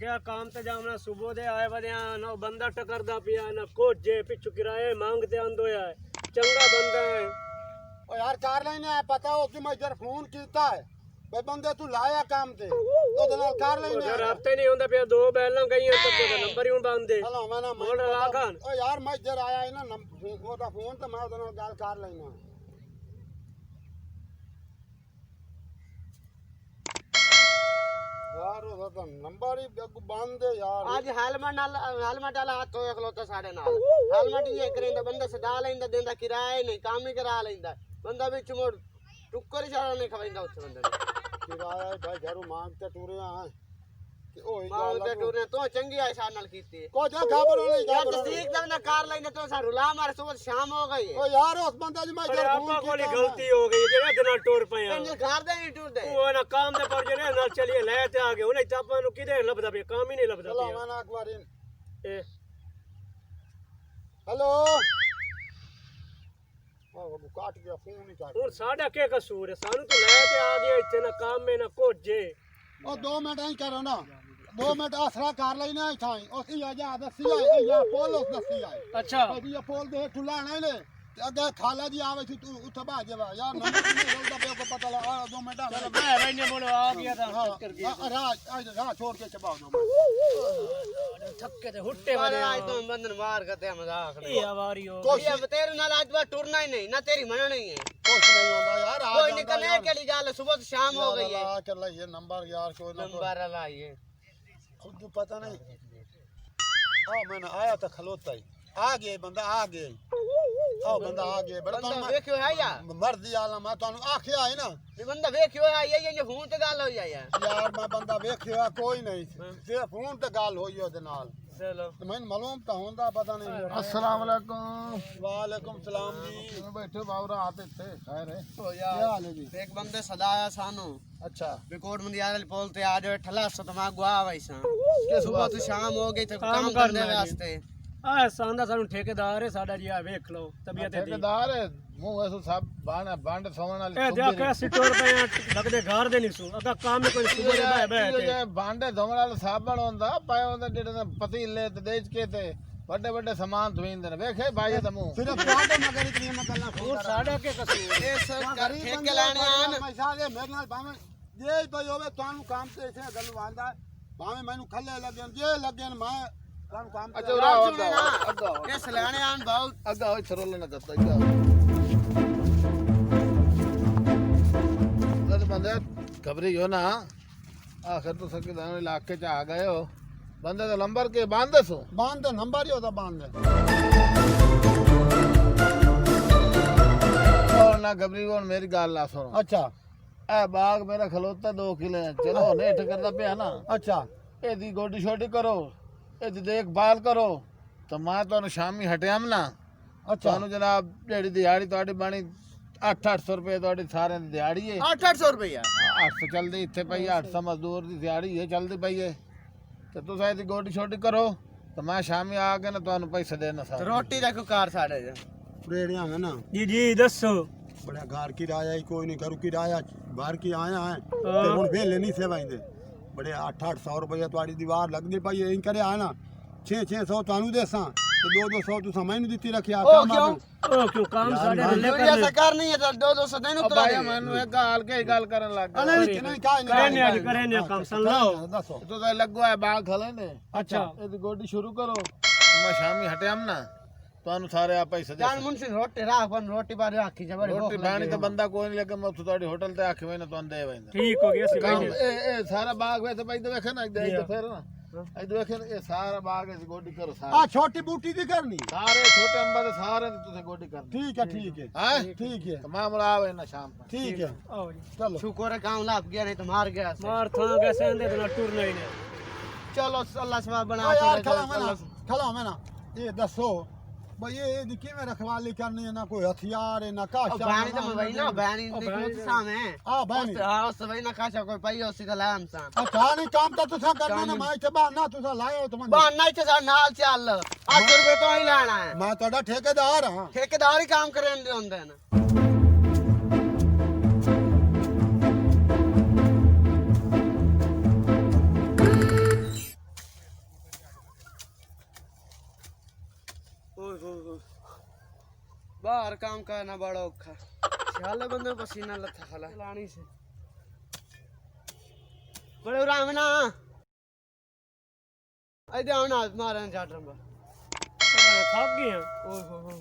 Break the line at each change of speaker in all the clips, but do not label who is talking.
क्या काम ते जामना सुबह दे आए वदे ना बंदा टकरदा पिया ना कुछ जे पिछू किराए मांगते आंदो है चंगा बंदा है।
ओ यार कार लेने पता हो कि मैं इधर फोन कीता है भाई बंदे तू लाया काम ते तो दे नाल कार लेने
उधर हफ्ते नहीं होंदा पिया दो बैलां गईयां तो नंबर ही बंद दे
चलो मैं ना
मोड़ लाखान
ओ यार मैं इधर आया है ना ओदा फोन तो मैं ओदे नाल गल कर लेना यार ओदा तो नंबर ही बंद है यार
आज हेलमेट वाला हाथ होया खलोता साडे नाल हेलमेट ही करेंदा बंदा सदा लेंदा देंदा किराया नहीं काम ही करा लेंदा बंदा विच मोड़ टुक्कर इशारा नहीं खवेंदा उस बंदे ने
किराया भाई घरू मांगते टूरे हैं कि ओए
मांगते टूरे तो चंगी है साड नाल कीती है
को जा खबर नहीं
यार तस्दीक दब ना कार लेने तो सा रुला मार सुबह शाम हो गई
ओ यार उस बंदा जी मैं
अरे
इधर
आपा
फोन
कोली
कीता
गलती हो गई जेड़ा जना टूर पे आ
कंजर कार दे नहीं टूर दे
वो ना काम दे पर जने ना चलिए ले ते आगे उन्हें चापा नु किदे लबदा पे काम ही नहीं लबदा
चलो
पिया
मैं एक बार
ए
हेलो ओ वो काट गया फोन ही काट
ਹੁਣ ਸਾਡਾ ਕੀ ਕਸੂਰ ਹੈ ਸਾਨੂੰ ਤਾਂ ਲੈ ਤੇ ਆ ਗਿਆ ਇੱਥੇ ਨਾ ਕੰਮ ਹੈ ਨਾ ਕੁਝ ਜੇ
ओ 2 मिनट ही करो ना 2 मिनट आसरा कर लेना ही थाई ओसी आ जा दसी आ या पोल उस दसी आ
ਅੱਛਾ
ये पोल दे ठुला नहीं ले अगे खाला जी आवे थी तू उठ बा जावा यार नंबर नहीं बोलदा पे को पता लगा 2 मिनट
ਚਲੋ ਮੈਂ ਰਹਿਣੇ बोलो आ गया था
हां
टक्कर गया
राह छोड़ के चबाओ 2 मिनट
थक्के ते हुट्टे
अरे
वाले
आज तो बंदन मार करते मजाक
ये आवारी हो
कोई
ये तेरे नाल आज बार टूरना ही नहीं ना तेरी मनना ही है
कुछ नहीं होता यार आ
कोई निकलने के लिए गल सुबह से शाम हो गई है
कर ले ये नंबर यार कोई ना
नंबर वाला ये
खुद को पता नहीं आ मैंने आया था खलोता ही आ गया बंदा आ गया आओ बंदा आ गया बड़ा
बंदा देखियो है या
मर्जी आला मैं तानु आखे आई ना
ये बंदा देखियो है ये फोन ते गल हो जाए
यार मैं बंदा वेखिया कोई नहीं सिर्फ फोन ते गल होई ओदे नाल
चलो
ते मैंने मालूम तो होंदा पता नहीं
अस्सलाम वालेकुम
वालेकुम सलाम जी
बैठे बाबरा आते थे खैर है
ओ
क्या
यार
हाल है जी
एक बंदे सदाया सानू
अच्छा
रिकॉर्ड मंदियार वाले पोल ते आज ठला सतमा गुआ वैसा के सुबह से शाम हो गई तो काम करने वास्ते
ਆ ਸਾਂਦਾ ਸਾਨੂੰ ਠੇਕੇਦਾਰ ਹੈ ਸਾਡਾ ਜੀ ਆ ਵੇਖ ਲਓ ਤਬੀਅਤ ਦੀ
ठेकेदार है मुंह ऐसो सब बांड सोवन वाली
ਇਹ ਦੇ ਕੇ ਸਿੱਟੋਰ ਪਏ ਲੱਗਦੇ ਘਰ ਦੇ ਨਹੀਂ ਸੂ ਅਗਾ ਕੰਮ ਕੋਈ ਸੁਬਹ ਦੇ ਬਹਿ ਬਹਿ
ये बांडे धोवन वाला साबण होंदा पाए होंदा जेडे पतीले ते देज के ते बड़े बड़े सामान धोइंदे ने वेखे भाई दा मुंह
सिर्फ बात मगर इतनी मकलना
ਹੋਰ ਸਾਡਾ ਕੀ ਕਸੂਰ
ये सब ठेके लाने आन
पैसा दे मेरे नाल भावे जे भाई होवे तानु काम ते इसे गल वांदा भावे मैनू खल्ले लगन जे लगन मैं तानु काम ते
अच्छा उरा अगा
ये सलाने आन बहुत
अगा हो छरोल ना करता क्या लद बंदे खबरी हो ना आखिर तो सके दाने इलाके च आ गए हो बंदे तो लंबर के बांध सो
बांध दे नंबर ही होता बांध दे
और ना खबरी को मेरी गाल ला सुनो
अच्छा
ए बाग मेरा खलोता 2 किले चलो नेठ करदा पिया ना
अच्छा
एदी गोडी छोटी करो एदी देखभाल करो तो मैं तो शामी हटियाम ना
अच्छा
ਤੁਹਾਨੂੰ ਜਨਾਬ ਜਿਹੜੀ ਦਿਹਾੜੀ ਤੁਹਾਡੀ ਬਣੀ 800 ਰੁਪਏ ਤੁਹਾਡੀ ਸਾਰਿਆਂ ਦੀ ਦਿਹਾੜੀ ਹੈ
800 रुपया
800 ਚੱਲਦੀ ਇੱਥੇ ਪਈ 800 ਮਜ਼ਦੂਰ ਦੀ ਦਿਹਾੜੀ ਹੈ ਚੱਲਦੀ ਪਈ ਹੈ ਤੇ ਤੁਸੀਂ ਇਹਦੀ ਗੋਡੀ ਛੋਟੀ ਕਰੋ ਤੇ ਮੈਂ ਸ਼ਾਮੀ ਆ ਕੇ ਨਾ ਤੁਹਾਨੂੰ ਪੈਸੇ ਦੇਣਾ ਸਾਰਾ
रोटी रखो कार साड़े
रेड़िया है ना
ਜੀ ਜੀ ਦੱਸੋ
बड़ा घर किराया ही कोई नहीं घरू किराया बाहर की आया है ते हुन वेले नहीं सेवाइंदे बड़े 800 रुपया तुम्हारी दीवार लगदी पई है इन करे आ ना 600 तानू देसा ते 200 तू मैनू दित्ती रखिया
ओ
काम
क्यों?
आवे।
ਉਹ ਕਿਉਂ ਕੰਮ ਸਾਡੇ ਹੱਲੇ
यूरिया
ਕਰਨੇ
सरकार नहीं है तो 200 नहीं
ਉਹ
उतरा
ਭਾਈ ਮੈਨੂੰ ਇੱਕ ਹਾਲ ਕੇ ਗੱਲ ਕਰਨ ਲੱਗ ਗਿਆ
नहीं नहीं काई
ਕਰੇ ਨੇ ਅੱਜ ਕਰੇ ਨੇ ਕੰਮ ਸੁਣ ਲਓ
दसो
ਤੂੰ ਤਾਂ ਲੱਗੋ ਹੈ ਬਾਗ ਖਲੇ ਨੇ
ਅੱਛਾ
ਇਹਦੀ ਗੋਡੀ ਸ਼ੁਰੂ ਕਰੋ ਮੈਂ ਸ਼ਾਮੀ ਹਟਿਆਮ ਨਾ ਤੁਹਾਨੂੰ ਸਾਰੇ ਆ ਪੈਸੇ ਦੇ
जान मुंशी रोटी राख बन रोटी बार राखी जबर
ਰੋਟੀ ਪਾਣੀ ਤਾਂ ਬੰਦਾ ਕੋਈ ਨਹੀਂ ਲੇਕਿਨ ਮੈਂ ਉੱਥੇ ਤੁਹਾਡੇ ਹੋਟਲ ਤੇ ਆਖੇ ਨਾ ਤੁਹਾਨੂੰ ਦੇ ਵੈਂਦਾ
ਠੀਕ ਹੋ ਗਿਆ ਸੀ
ਕੰਮ
ਬੈਠੇ
ਇਹ ਸਾਰਾ ਬਾਗ ਵੇ ਤੇ ਪੈਦੇ ਵੇਖੇ ਨਾ ਇੱਧਰ ਫੇਰ ਨਾ ਇੱਧਰ ਵੇਖੇ ਇਹ ਸਾਰਾ ਬਾਗ ਇਸ ਗੋਡੀ ਕਰੋ ਸਾਰਾ
आ छोटी बूटी दी करनी
ਸਾਰੇ ਛੋਟੇ ਅੰਬਾਂ ਦੇ ਸਾਰੇ ਦੀ ਤੁਸੀਂ ਗੋਡੀ ਕਰਨੀ
ठीक है
ਹੈ
ठीक है
ਮੈਂ ਮੁਲਾਵੇ ਨਾ ਸ਼ਾਮ ਨੂੰ
ठीक है
ਆਓ ਜੀ
चलो
शुक्र है काम लाभ गया नहीं तो मार गया
ਮਾਰ ਥਾਂ ਗਏ ਸੰਦੇ ਤੇ ਨਾ ਟੁਰਨਾ ਹੀ ਨੇ
चलो अल्लाह से बना
आ यार
चलो
खला मैं ना ये दसो भाई ये किवें रखवाली करनी है ना कोई हथियार है ना काशा
बैनी तो मैं वही ना बैनी देखो सामने
आ बैनी
हां उस वही ना काशा कोई पाई उसी का लाम सा
अच्छा नहीं काम तो तुसा करना ना मैं इथे बाहर ना तुसा लायो तो मैं
बहाना ही सा नाल चल 800 रुपए तो ही लेना है
मैं तोड़ा ठेकेदार हां
ठेकेदार ही काम करने दे होंदे ना ओए होए बाहर काम करना बड़ा औखा शाले बंदे पसीना लथा खला लानी से बड़े रामना आई दे आना मारन जाट रंबा
थक गए हैं।
ओए होए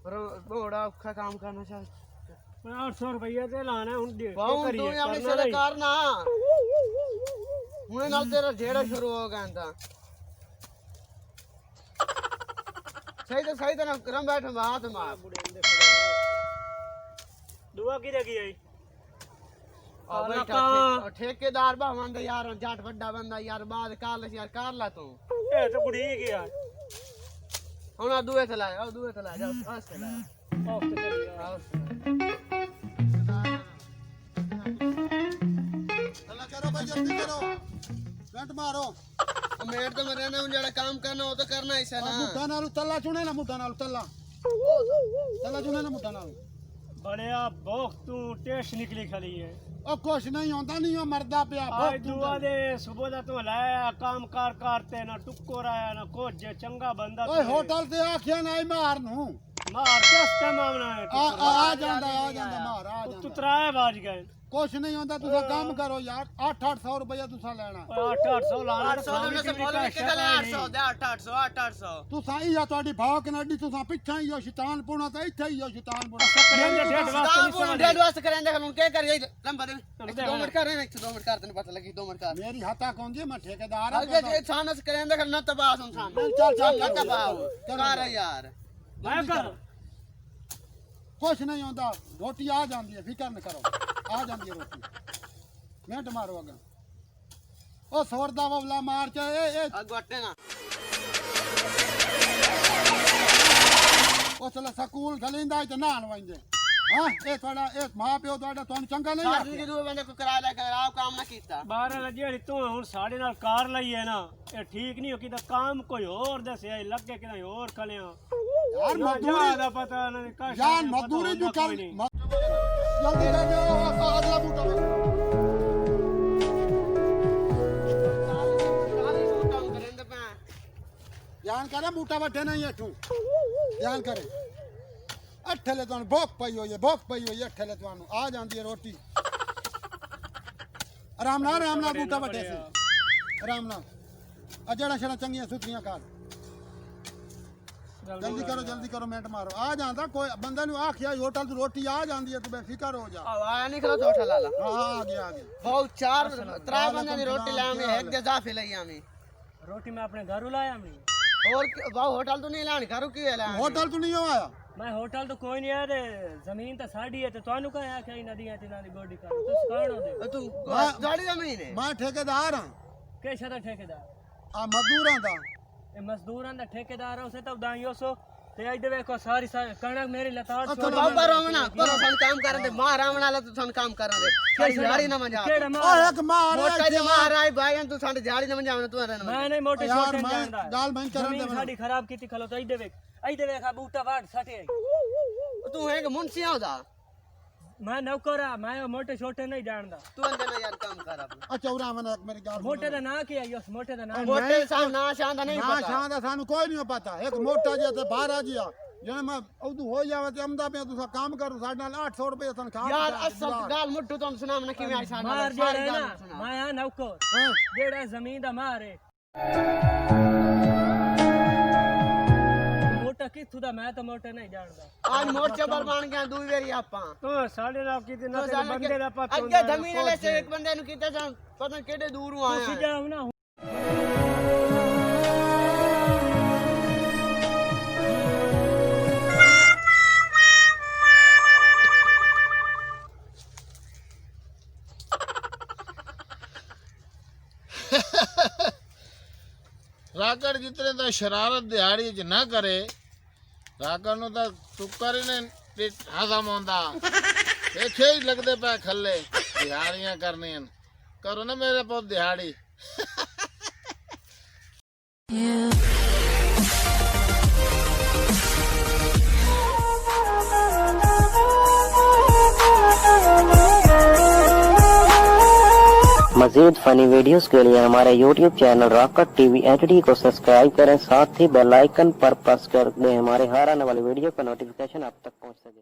पर बड़ा औखा काम करना चाह
मैं 800 रुपया ते लाना हुन दे
बाहु तू अपने सिर करना हुने नाल तेरा जेड़ा शुरू हो गया था सही तो ना करम बैठ हाथ मार
दुआ की रखी आई
और बैठा ठेकेदार भावंद यार जाट बड़ा बंदा यार बाद कर ला तू
ए तो बुढ़ी गया
हुन आ दुए थे लाया जा आस से लाया
ऑफ तो चली गया
चला करो भाई जल्दी करो वेंट मारो
मेरे तो मरे ना जेड़ा काम करना हो तो करना ही से ना
मुठा नाल तल्ला चुने ना मुठा नाल तल्ला चुने ना मुठा नाल
बड़िया भोग तू टेस्ट निकली खड़ी है
ओ कुछ नहीं होंदा नहीं ओ मरदा पिया
आज दुआ दे सुबह दा तू लाया काम कार करते ना टुक्को राया ना कुछ जे चंगा बंदा
ओए होटल ते आखिया ना मार नू
मार किस ते मामला है
आ जांदा मार आ
तू
जांदा
तराए बाज गए
कुछ नहीं होंदा तुसा काम करो यार 800 रुपया तुसा लेना
800 लाना
800 में से बोल के गले 800 दे 800
तुसा ई या ਤੁਹਾਡੀ ਭਾਵ ਕਨੱਡੀ ਤੁਸਾਂ ਪਿੱਛਾ ਹੀ ਹੋ ਸ਼ੈਤਾਨ ਪੁਣਾ ਤਾਂ ਇੱਥੇ ਹੀ ਹੋ ਸ਼ੈਤਾਨ ਪੁਣਾ
करेंगे डेढ़ वास्ते नहीं समझ
डेढ़ वास्ते करें देख उनके कर ये लंबा दे 2 मिनट कर रहे हैं 2 मिनट कर तने पता लगी 2 मिनट कर
ਮੇਰੀ ਹੱਥਾਂ ਕੌਣ ਜੀ ਮੈਂ ਠੇਕੇਦਾਰ
आगे जे छानस करें देख न तबाह सुन छान
चल
न तबाह कर यार
मैं कर
ਕੁਛ ਨਹੀਂ ਹੁੰਦਾ ਰੋਟੀ ਆ ਜਾਂਦੀ ਹੈ ਫਿਕਰ ਨਾ ਕਰੋ ਆ ਜਾਂਦੀ ਹੈ ਰੋਟੀ ਮਿੰਟ ਮਾਰੋ ਅਗਾ ਉਹ ਸੌਰ ਦਾ ਬਵਲਾ ਮਾਰ ਚ ਇਹ
अगवटे ना
ਉਹ ਚਲਾ ਸਕੂਲ ਗਲਿੰਦਾ ਤੇ ਨਾਨ ਵੰਦੇ ਹਾਂ ਇਹ ਤੁਹਾਡਾ ਇਹ ਮਾਂ ਪਿਓ ਤੁਹਾਡਾ ਤੁਹਾਨੂੰ ਚੰਗਾ ਨਹੀਂ
साथ के दो बंदे को करा ले कर आप काम ना कीता
12 ਜਿਹੜੀ ਤੂੰ ਹੁਣ ਸਾਡੇ ਨਾਲ ਕਾਰ ਲਈ ਹੈ ਨਾ ਇਹ ਠੀਕ ਨਹੀਂ ਹੋ ਕਿਦਾ ਕੰਮ ਕੋਈ ਹੋਰ ਦੱਸਿਆ ਲੱਗੇ ਕਿ ਹੋਰ ਖਲਿਆ
ਯਾਰ
ਮਜ਼ਦੂਰੀ ਦਾ ਪਤਾ ਨਹੀਂ ਕਾਸ਼
ਯਾਰ ਮਜ਼ਦੂਰੀ ਜੋ ਕਰ ਜਲਦੀ ਰਹਿ ਜਾਓ ਅਗਲਾ ਬੂਟਾ
काम करें दे पे
ਧਿਆਨ ਕਰੇ ਬੂਟਾ ਵੱਡੇ ਨਹੀਂ ਇੱਥੋਂ ਧਿਆਨ ਕਰੇ ਅੱਠਲੇ ਤੁਹਾਨੂੰ ਭੁੱਖ ਪਈ ਹੋਈ ਹੈ ਅੱਠਲੇ ਤੁਹਾਨੂੰ ਆ ਜਾਂਦੀ ਹੈ ਰੋਟੀ ਆਰਾਮ ਨਾਲ ਬੂਟਾ ਵੱਡੇ ਸੀ ਆਰਾਮ ਨਾਲ ਆ ਜਿਹੜਾ ਛੜਾ ਚੰਗੀਆਂ ਸੁਥਰੀਆਂ ਕਰ ਜਲਦੀ ਕਰੋ ਮਿੰਟ ਮਾਰੋ ਆ ਜਾਂਦਾ ਕੋਈ ਬੰਦੇ ਨੂੰ ਆਖਿਆ ਹੋਟਲ ਤੋਂ ਰੋਟੀ ਆ ਜਾਂਦੀ ਹੈ ਤੂੰ ਬੇਫਿਕਰ ਹੋ ਜਾ
आया निकलो तो उठा लाला
ਹਾਂ ਆ ਗਿਆ
बहुत चार त्रा बंदे दी रोटी ला में एक दे जाफे लई आमी
रोटी मैं अपने घर लाया मैं
और भाव होटल तो नहीं लानी घर की है ला
ਹੋਟਲ ਤੋਂ ਨਹੀਂ ਆਇਆ
मैं होटल तो कोई नहीं है रे जमीन तो साड़ी है तो तानू का आखे इन नदियां ते नाली गोडी का तू कौन हो दे
तू गाड़ी जमीन है
ਮੈਂ ਠੇਕੇਦਾਰ ਹਾਂ
के छदा ठेकेदार
ਆ ਮਜ਼ਦੂਰਾਂ ਦਾ
ए मजदूरां दा ठेकेदार उसे तो दाइयो सो ते आई दे को सारी कणक मेरी लताड़
तो बाबा रावणा करो सन काम करन दे मां रावणा ला तो सन काम करन दे कोई झाड़ी ना मजा
केड़ा
ਓਏ
मार
ਇੱਕ ਮਾਰ
मोटा जे मार आई भाई तू सन झाड़ी ना मजा तू रहन
मैं नहीं मोटे
यार,
छोटे
मैं
जानदा
गाल बंद करन दे
जमीन साडी खराब कीती खलो तो आई दे आ बूटा वाट सटे
तू है कि मुंशी होदा
मैं नौकर आ मैं मोटे छोटे नहीं जानदा
तू अंदर ना यार काम कर अब
ਆ ਚੌਰਾ ਮਨ ਮੇਰੀ ਗੱਲ
मोटे दा ना की आई उस मोटे दा ना
मोटे सा ना शांदा नहीं
ਨਾ
पता
ਸ਼ਾਂ ਦਾ ਸਾਨੂੰ ਕੋਈ ਨਹੀਂ ਪਤਾ ਇੱਕ ਮੋਟਾ ਜਿਹਾ ਤੇ ਬਾਹਰ ਆ ਜਿਆ ਜਿਵੇਂ ਮੈਂ ਉਦੋਂ ਹੋ ਜਾਵੇ ਤੇ ਅਮਦਾ ਪਿਆ ਤੁਸੀਂ ਕੰਮ ਕਰੋ ਸਾਡੇ ਨਾਲ 800 ਰੁਪਏ ਤਨਖਾਹ
यार असल गाल मुट्ठू तुम सुना मैं कि मैं शांदा
मार
सारी
जेड़ा
गाल
ना
सुना
मैं आ नौकर
ਹਾਂ
जेड़ा जमीन दा मार है मोटा किथू दा मैं तो मोटे नहीं जानदा
आज मोर्चे पर बन गया दूई वेरी आपा
तो साढ़े नाल की ना
तो जाने
बंदे दा
के-
पता
अगे जमीन वाले से एक बंदे नु कीते सन पता नहीं केड़े दूर आया है।
जाओ ना
ਰਾਕੜ ਜਿਤਨੇ ਤਾਂ ਸ਼ਰਾਰਤ ਦਿਹਾੜੀ 'ਚ ਨਾ ਕਰੇ ਰਾਕੜ ਨੂੰ ਤਾਂ ਟੁੱਕਰ ਹੀ ਨੇ ਹਜ਼ਮ ਆਉਂਦਾ ਦੇਖੇ ਹੀ ਲੱਗਦੇ ਪਏ ਖੱਲੇ ਦਿਹਾੜੀਆਂ ਕਰਨੀਆਂ ਕਰੋ ਨਾ ਮੇਰੇ ਪੁੱਤ ਦਿਹਾੜੀ
मजीद फनी वीडियोस के लिए हमारे YouTube channel rocket TV HD को सब्सक्राइब करें, साथ ही बेल आइकन पर प्रेस कर दें हमारे हर आने वाली वीडियो का नोटिफिकेशन आप तक पहुंच सके।